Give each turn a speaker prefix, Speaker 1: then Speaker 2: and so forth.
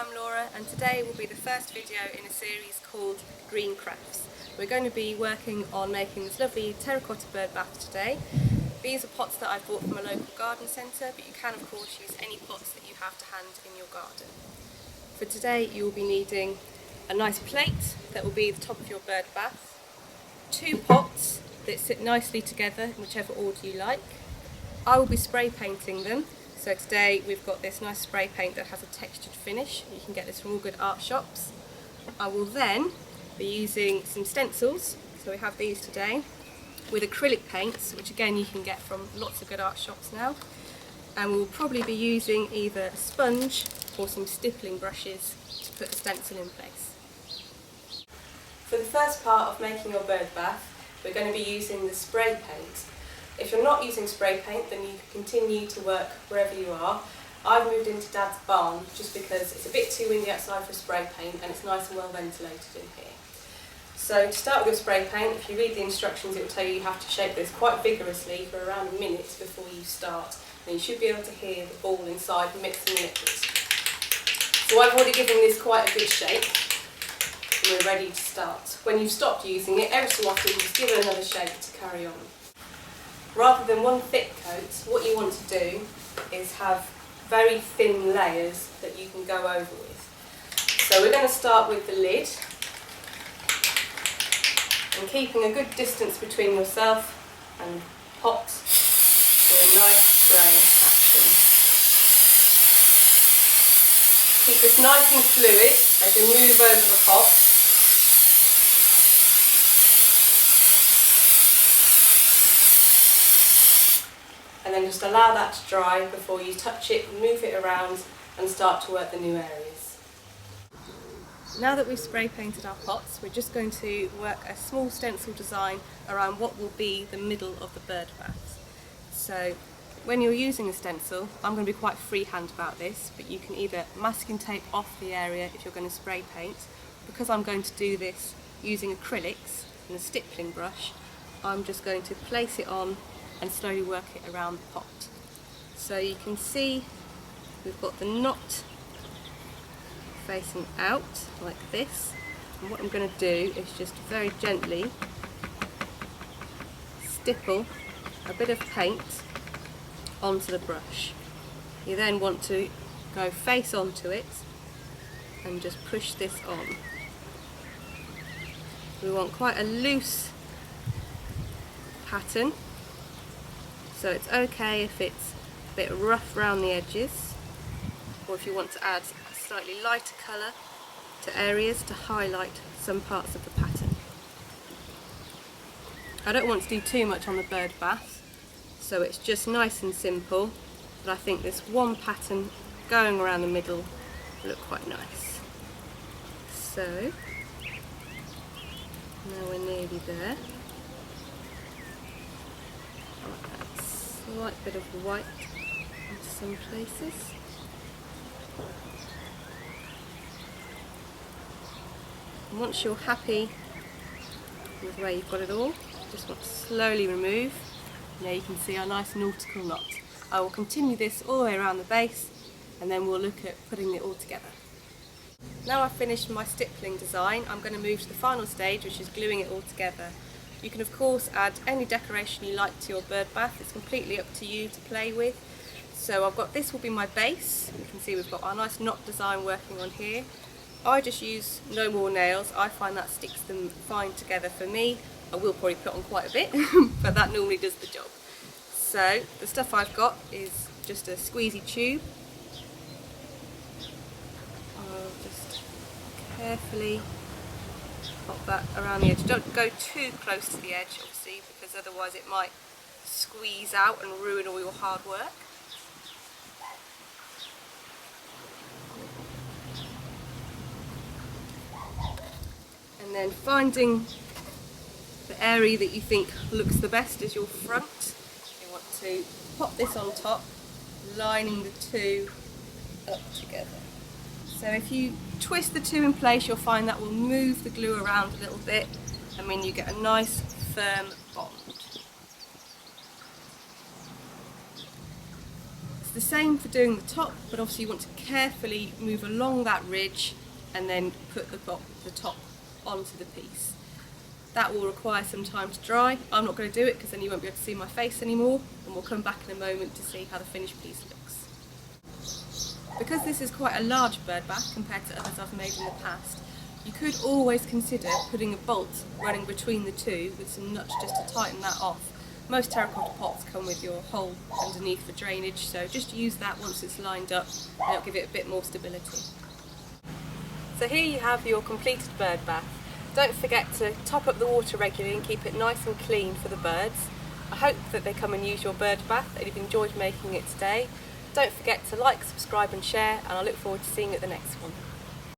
Speaker 1: I'm Laura and today will be the first video in a series called Green Crafts. We're going to be working on making this lovely terracotta bird bath today. These are pots that I've bought from a local garden centre, but you can of course use any pots that you have to hand in your garden. For today you will be needing a nice plate that will be the top of your bird bath, 2 pots that sit nicely together in whichever order you like. I will be spray painting them. So today we've got this nice spray paint that has a textured finish. You can get this from all good art shops. I will then be using some stencils, so we have these today, with acrylic paints, which again you can get from lots of good art shops now. And we'll probably be using either a sponge or some stippling brushes to put the stencil in place. For the first part of making your bird bath, we're going to be using the spray paint. If you're not using spray paint, then you can continue to work wherever you are. I've moved into Dad's barn just because it's a bit too windy outside for spray paint and it's nice and well ventilated in here. So to start with your spray paint, if you read the instructions, it will tell you have to shake this quite vigorously for around a minute before you start. And you should be able to hear the ball inside mixing liquids. So I've already given this quite a good shake and we're ready to start. When you've stopped using it, every so often just give it another shake to carry on. Rather than one thick coat, what you want to do is have very thin layers that you can go over with. So we're going to start with the lid, and keeping a good distance between yourself and pot, do a nice spray action. Keep this nice and fluid as you move over the pot. And then just allow that to dry before you touch it, move it around and start to work the new areas. Now that we've spray painted our pots, we're just going to work a small stencil design around what will be the middle of the bird bath. So when you're using a stencil, I'm going to be quite freehand about this, but you can either masking tape off the area if you're going to spray paint. Because I'm going to do this using acrylics and a stippling brush, I'm just going to place it on and slowly work it around the pot. So you can see we've got the knot facing out like this, and what I'm going to do is just very gently stipple a bit of paint onto the brush. You then want to go face onto it and just push this on. We want quite a loose pattern, so it's okay if it's a bit rough around the edges, or if you want to add a slightly lighter colour to areas to highlight some parts of the pattern. I don't want to do too much on the bird bath, so it's just nice and simple, but I think this one pattern going around the middle will look quite nice. So now we're nearly there. Slight bit of white into some places. And once you're happy with where you've got it all, just want to slowly remove. Now you can see our nice nautical knot. I will continue this all the way around the base and then we'll look at putting it all together. Now I've finished my stippling design, I'm going to move to the final stage, which is gluing it all together. You can of course add any decoration you like to your bird bath, it's completely up to you to play with. So I've got, this will be my base. You can see we've got our nice knot design working on here. I just use no more nails, I find that sticks them fine together for me. I will probably put on quite a bit, but that normally does the job. So the stuff I've got is just a squeezy tube. I'll just carefully pop that around the edge. Don't go too close to the edge obviously, because otherwise it might squeeze out and ruin all your hard work. And then finding the area that you think looks the best as your front, you want to pop this on top, lining the two up together. So if you twist the two in place, you'll find that will move the glue around a little bit and mean you get a nice firm bond. It's the same for doing the top, but obviously you want to carefully move along that ridge and then put the top onto the piece. That will require some time to dry. I'm not going to do it because then you won't be able to see my face anymore, and we'll come back in a moment to see how the finished piece looks. Because this is quite a large bird bath compared to others I've made in the past, you could always consider putting a bolt running between the two with some nuts just to tighten that off. Most terracotta pots come with your hole underneath for drainage, so just use that once it's lined up and it'll give it a bit more stability. So here you have your completed bird bath. Don't forget to top up the water regularly and keep it nice and clean for the birds. I hope that they come and use your bird bath and you've enjoyed making it today. Don't forget to like, subscribe and share, and I look forward to seeing you at the next one.